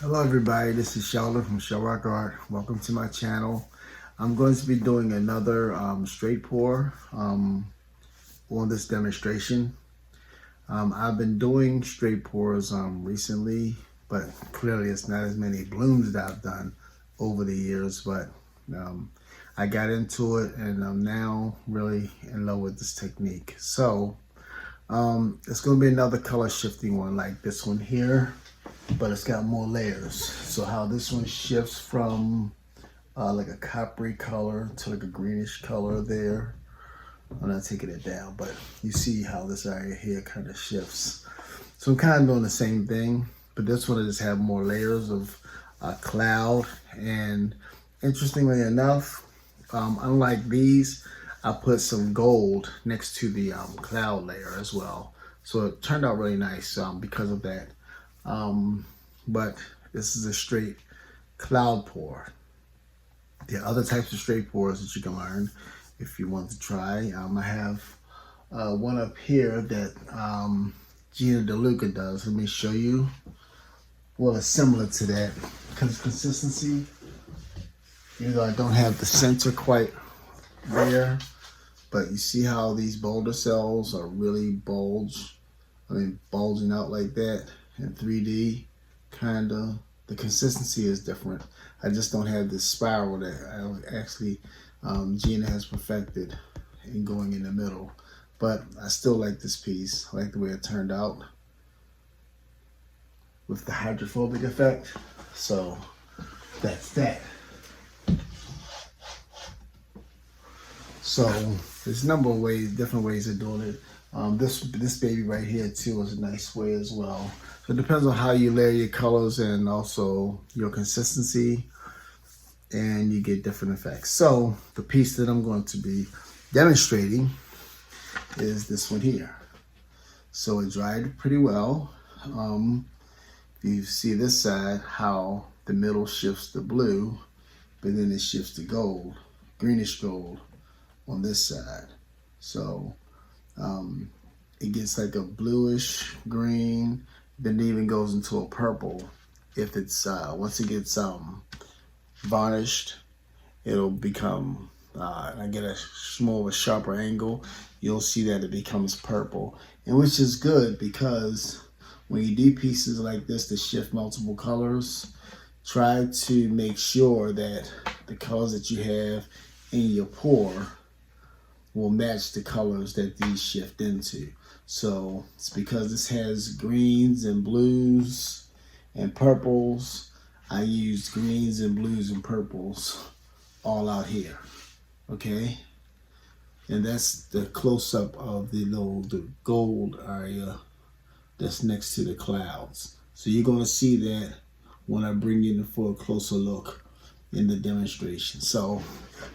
Hello everybody, this is Sheldon from ColourArte. Welcome to my channel. I'm going to be doing another straight pour on this demonstration. I've been doing straight pours recently, but clearly it's not as many blooms that I've done over the years, but I got into it and I'm now really in love with this technique. So it's going to be another color shifting one like this one here, but it's got more layers. So how this one shifts from like a coppery color to like a greenish color there. I'm not taking it down, but you see how this area here kind of shifts. So I'm kind of doing the same thing, but this one I just have more layers of cloud. And interestingly enough, unlike these, I put some gold next to the cloud layer as well. So it turned out really nice because of that. But this is a straight cloud pour. There are other types of straight pours that you can learn if you want to try. I have one up here that Gina DeLuca does. Let me show you. Well, it's similar to that because consistency, even though I don't have the center quite there, but you see how these boulder cells are really bulging out like that in 3D, kind of. The consistency is different. I just don't have this spiral that I actually Gina has perfected in going in the middle. But I still like this piece. I like the way it turned out with the hydrophobic effect. So that's that. So there's a number of ways, different ways of doing it. This baby right here too is a nice way as well. So it depends on how you layer your colors and also your consistency, and you get different effects. So the piece that I'm going to be demonstrating is this one here. So it dried pretty well. You see this side, how the middle shifts to blue, but then it shifts to gold, greenish gold on this side. So it gets like a bluish green, then it even goes into a purple. If it's once it gets varnished, it'll become and I get a more of a sharper angle, you'll see that it becomes purple, and which is good because when you do pieces like this that shift multiple colors, try to make sure that the colors that you have in your pour will match the colors that these shift into. So it's because this has greens and blues and purples. I used greens and blues and purples all out here, okay? And that's the close-up of the gold area that's next to the clouds. So you're gonna see that when I bring you in for a closer look in the demonstration. So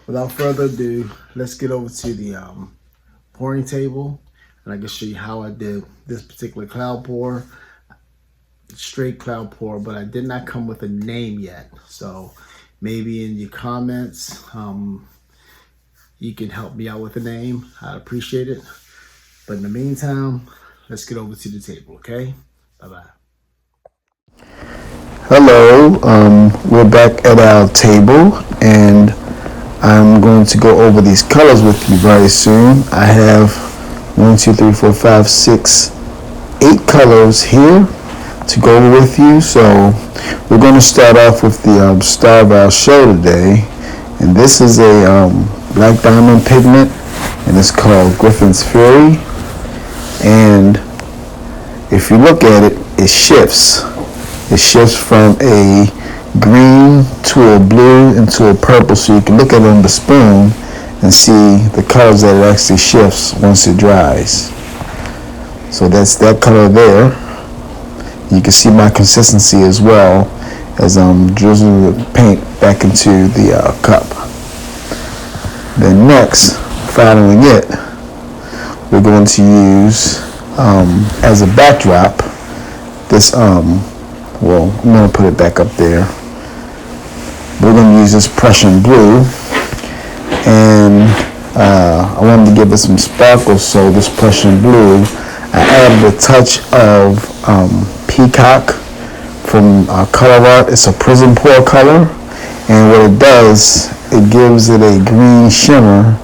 without further ado, let's get over to the pouring table, and I can show you how I did this particular cloud pour. Straight cloud pour, but I did not come with a name yet. So maybe in your comments, you can help me out with a name. I'd appreciate it. But in the meantime, let's get over to the table, okay? Bye-bye. Hello, we're back at our table, and I'm going to go over these colors with you very soon. I have 1, 2, 3, 4, 5, 6, 8 colors here to go over with you. So we're going to start off with the star of our show today, and this is a black diamond pigment, and it's called Griffins Fury. And if you look at it, it shifts from a green to a blue into a purple, so you can look at it on the spoon and see the colors that it actually shifts once it dries. So that's that color there. You can see my consistency as well as I'm drizzling the paint back into the cup. Then next, following it, we're going to use as a backdrop this well, I'm going to put it back up there. We're going to use this Prussian blue, and I wanted to give it some sparkle, so this Prussian blue, I added a touch of Peacock from ColourArte. It's a prism pour color, and what it does, it gives it a green shimmer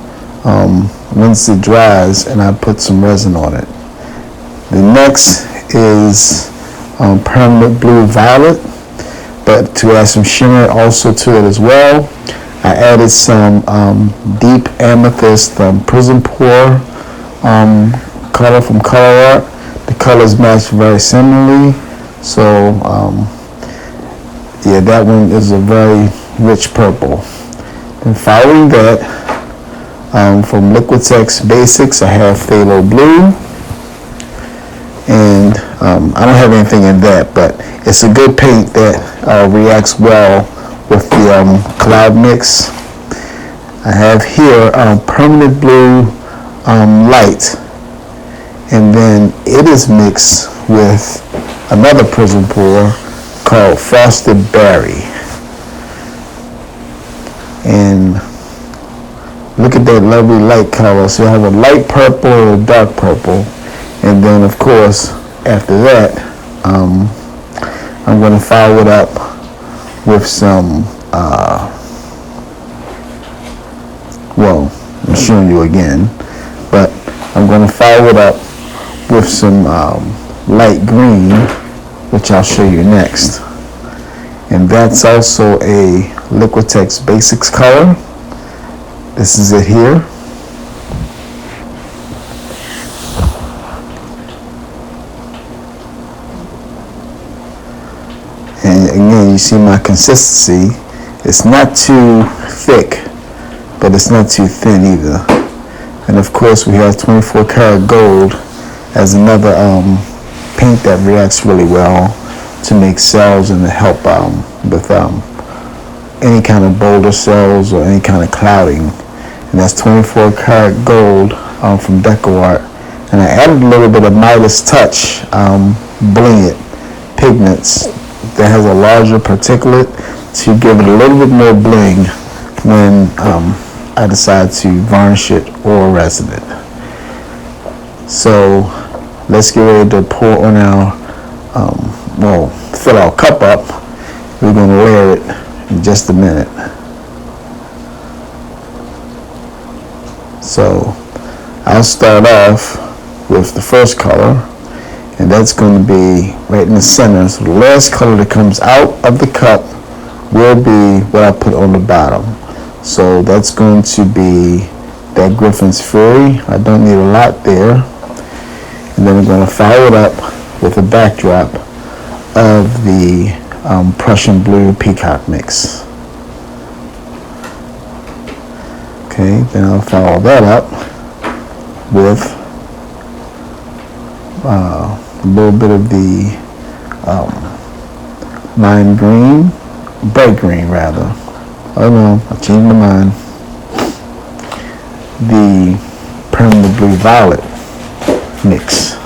once it dries, and I put some resin on it. The next is permanent blue violet, but to add some shimmer also to it as well, I added some deep amethyst prism pour color from ColourArte. The colors match very similarly, so yeah, that one is a very rich purple. And following that, from Liquitex Basics, I have Pthalo blue, and I don't have anything in that, but it's a good paint that reacts well with the cloud mix. I have here permanent blue light, and then it is mixed with another prism pour called Frosted Berry. And look at that lovely light color. So you have a light purple and a dark purple, and then of course after that I'm going to follow it up with some well, I'm showing you again, but I'm going to follow it up with some light green, which I'll show you next. And that's also a Liquitex Basics color. This is it here. And again, you see my consistency. It's not too thick, but it's not too thin either. And of course we have 24 karat gold as another paint that reacts really well to make cells and to help with any kind of boulder cells or any kind of clouding. And that's 24 karat gold from Deco Art. And I added a little bit of Midas touch bling pigments that has a larger particulate to give it a little bit more bling when I decide to varnish it or resin it. So let's get ready to pour on our, fill our cup up. We're going to layer it in just a minute. So I'll start off with the first color, and that's going to be right in the center. So the last color that comes out of the cup will be what I put on the bottom. So that's going to be that Griffins Fury. I don't need a lot there. And then I'm going to follow it up with a backdrop of the Prussian blue Peacock mix. Okay, then I'll follow that up with a little bit of the lime green, bright green rather. Oh no, I changed my mind. The permanent blue violet mix.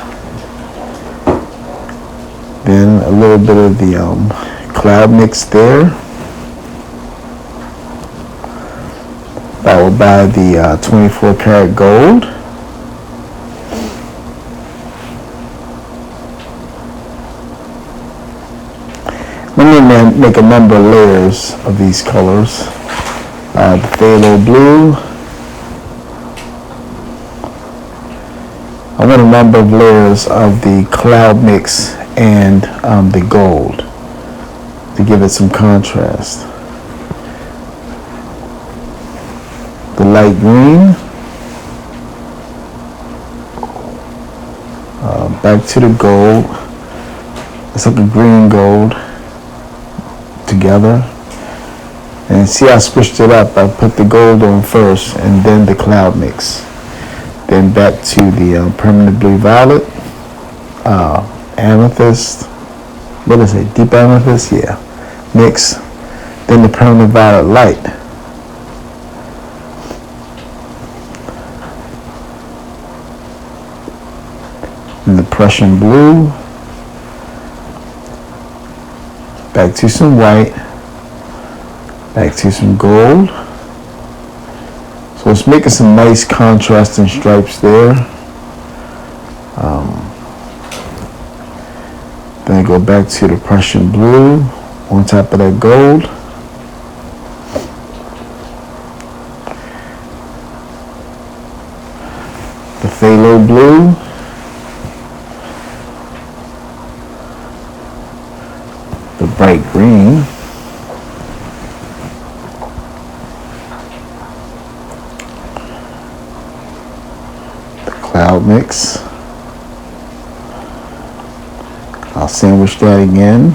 Then a little bit of the cloud mix there, followed by the 24 karat gold. Let me make a number of layers of these colors. The Pthalo blue. I want a number of layers of the cloud mix and the gold to give it some contrast. The light green. Back to the gold. It's like a green gold together. And see, I switched it up. I put the gold on first and then the cloud mix. Then back to the permanent blue violet, amethyst, what is it, deep amethyst, yeah, mix. Then the permanent violet light. And the Prussian blue, back to some white, back to some gold. So it's making some nice contrasting stripes there. Then I go back to the Prussian blue on top of that gold. The Pthalo blue. The bright green. The cloud mix. I'll sandwich that again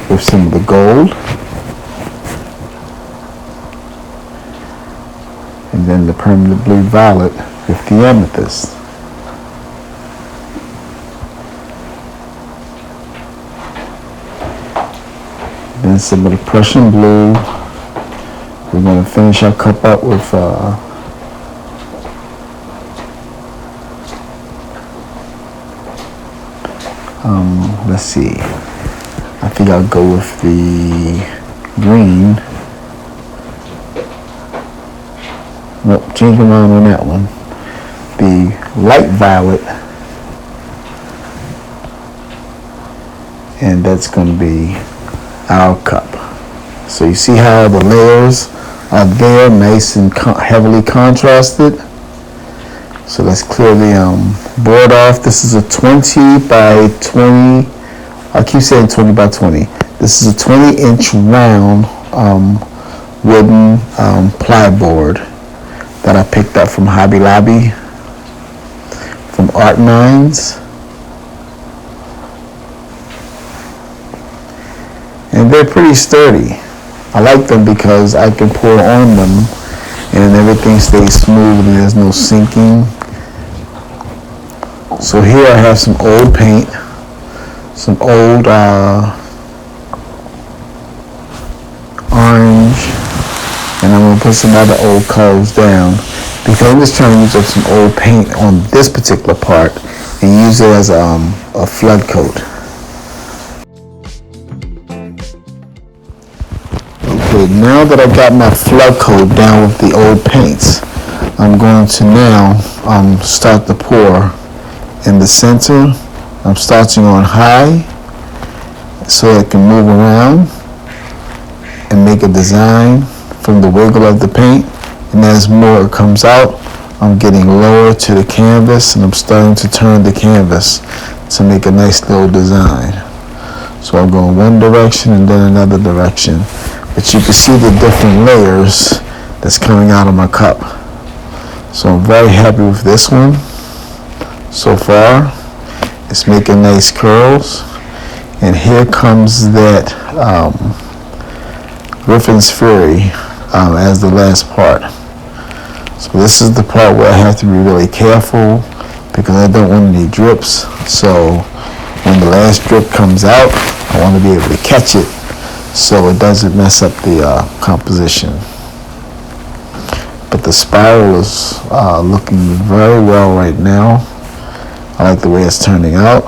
with some of the gold. And then the permanent blue violet with the amethyst. Then some of the Prussian blue. We're going to finish our cup up with let's see. I think I'll go with the green. Nope, change my mind on that one. The light violet. And that's going to be our cup. So you see how the layers are there, nice and heavily contrasted. So let's clear the board off. This is a 20 by 20. I keep saying 20 by 20. This is a 20-inch round wooden ply board that I picked up from Hobby Lobby, from Art Nines. And they're pretty sturdy. I like them because I can pour on them and everything stays smooth and there's no sinking. So here I have some old paint, some old orange, and I'm going to put some other old colors down because I'm just trying to use up some old paint on this particular part and use it as a flood coat. Okay, now that I got my flood coat down with the old paints, I'm going to now start the pour in the center. I'm starting on high so I can move around and make a design from the wiggle of the paint. And as more comes out, I'm getting lower to the canvas and I'm starting to turn the canvas to make a nice little design. So I'm going one direction and then another direction. But you can see the different layers that's coming out of my cup. So I'm very happy with this one so far. It's making nice curls. And here comes that Griffins Fury as the last part. So this is the part where I have to be really careful because I don't want any drips. So when the last drip comes out, I want to be able to catch it so it doesn't mess up the composition. But the spiral is looking very well right now. I like the way it's turning out.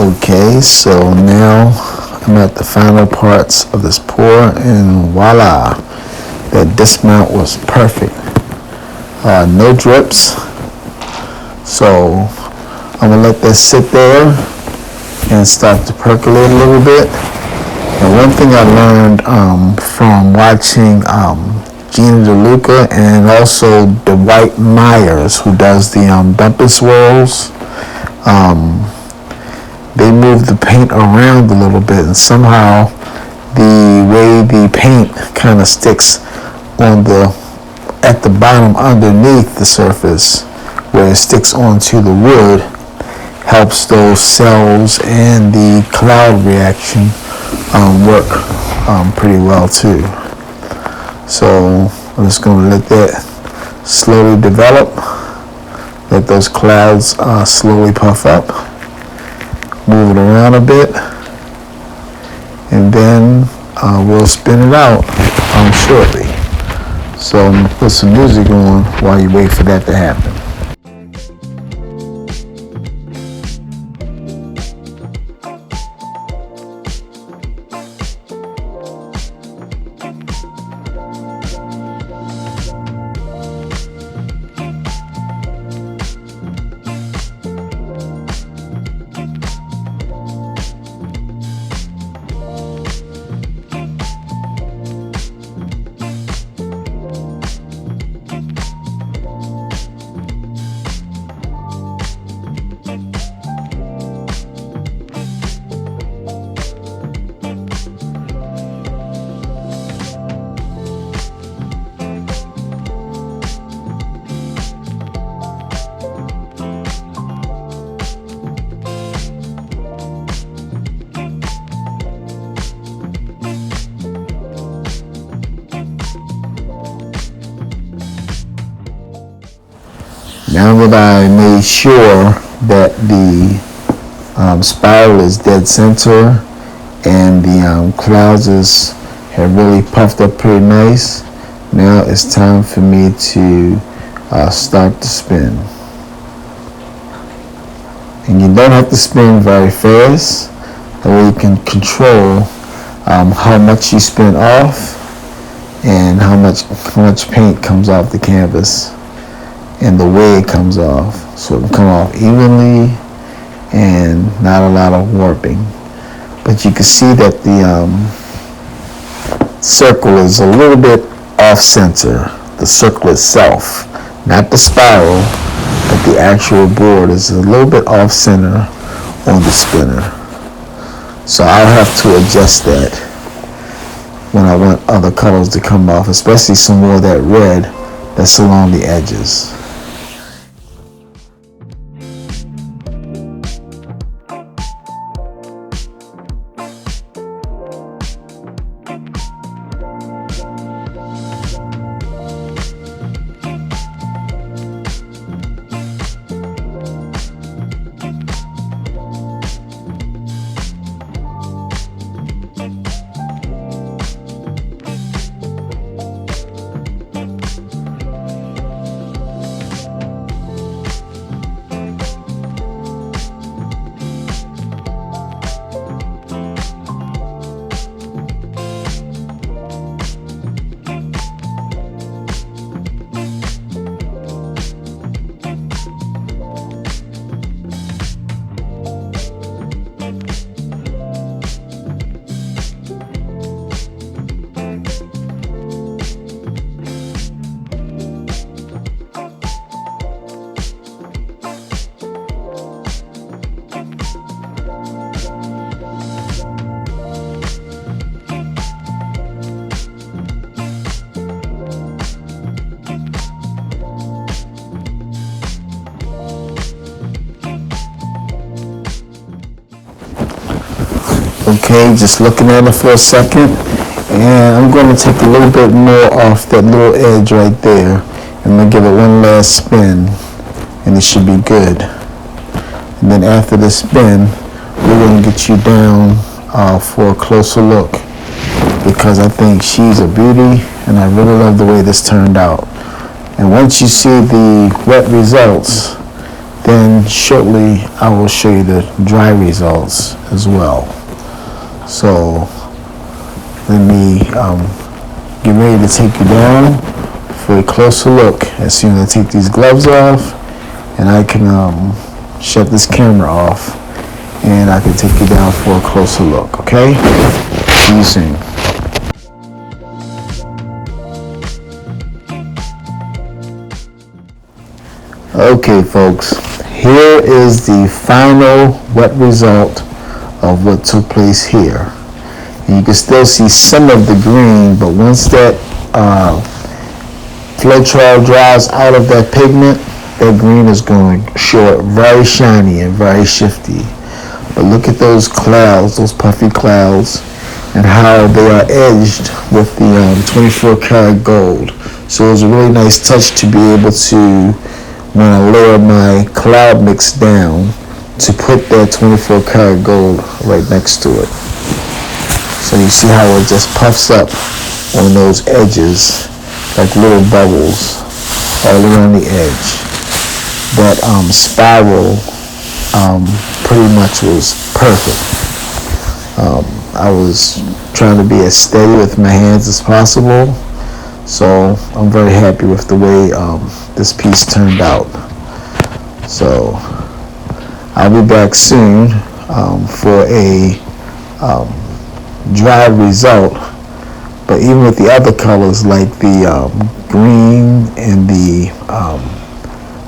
Okay, so now I'm at the final parts of this pour, and voila, that dismount was perfect. No drips, so I'm gonna let that sit there and start to percolate a little bit. And one thing I learned from watching Gina DeLuca and also Dwight Myers, who does the Dump and Swirls, they move the paint around a little bit, and somehow the way the paint kind of sticks on at the bottom underneath the surface where it sticks onto the wood helps those cells and the cloud reaction work pretty well too. So I'm just going to let that slowly develop, let those clouds slowly puff up. move it around a bit, and then we'll spin it out shortly. So I'm gonna put some music on while you wait for that to happen. Now that I made sure that the spiral is dead center and the clouds have really puffed up pretty nice, now it's time for me to start to spin. And you don't have to spin very fast, that way you can control how much you spin off and how much paint comes off the canvas and the way it comes off. So it will come off evenly and not a lot of warping. But you can see that the circle is a little bit off center. The circle itself, not the spiral, but the actual board is a little bit off center on the spinner. So I'll have to adjust that when I want other colors to come off, especially some more of that red that's along the edges. Okay, just looking at it for a second, and I'm going to take a little bit more off that little edge right there, and I'm going to give it one last spin, and it should be good. And then after the spin, we're going to get you down for a closer look, because I think she's a beauty, and I really love the way this turned out. And once you see the wet results, then shortly I will show you the dry results as well. So let me get ready to take you down for a closer look as soon as I take these gloves off, and I can shut this camera off, and I can take you down for a closer look. Okay? See you soon. Okay, folks, here is the final wet result of what took place here. And you can still see some of the green, but once that Floetrol dries out of that pigment, that green is going to show up very shiny and very shifty. But look at those clouds, those puffy clouds, and how they are edged with the 24 karat gold. So it was a really nice touch to be able to, when I layer my cloud mix down, to put that 24 karat gold right next to it. So you see how it just puffs up on those edges like little bubbles all around the edge. That spiral pretty much was perfect. I was trying to be as steady with my hands as possible, so I'm very happy with the way this piece turned out. So I'll be back soon for a dry result. But even with the other colors like the green and the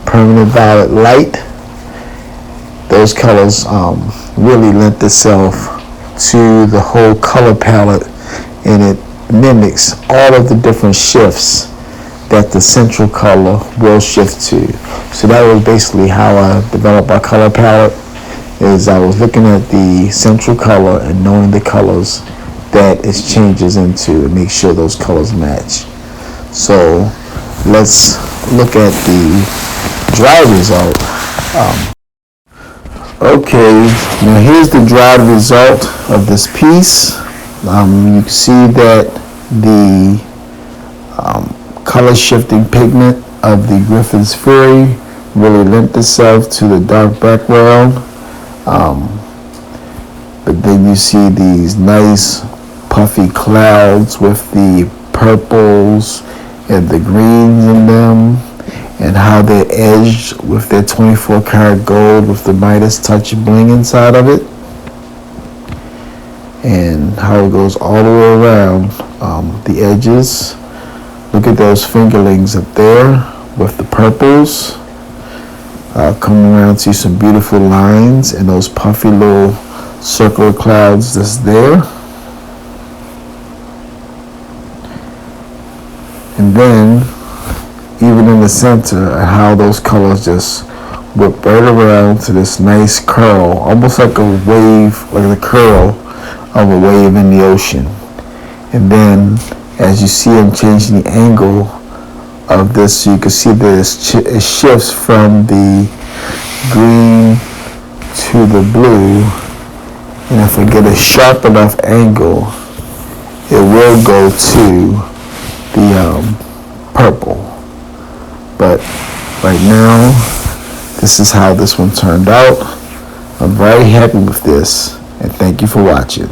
permanent violet light, those colors really lent itself to the whole color palette, and it mimics all of the different shifts that the central color will shift to. So that was basically how I developed my color palette, is I was looking at the central color and knowing the colors that it changes into and make sure those colors match. So let's look at the dry result. Okay, now here's the dried result of this piece. You can see that the color shifting pigment of the Griffins Fury really lent itself to the dark background. But then you see these nice puffy clouds with the purples and the greens in them, and how they're edged with their 24 karat gold with the Midas touch bling inside of it, and how it goes all the way around the edges. Look at those fingerlings up there with the purples coming around to some beautiful lines and those puffy little circular clouds that's there. And then even in the center, how those colors just whip right around to this nice curl, almost like a wave, like the curl of a wave in the ocean. And then as you see I'm changing the angle of this, so you can see that it shifts from the green to the blue, and if I get a sharp enough angle, it will go to the purple. But right now, this is how this one turned out. I'm very happy with this, and thank you for watching.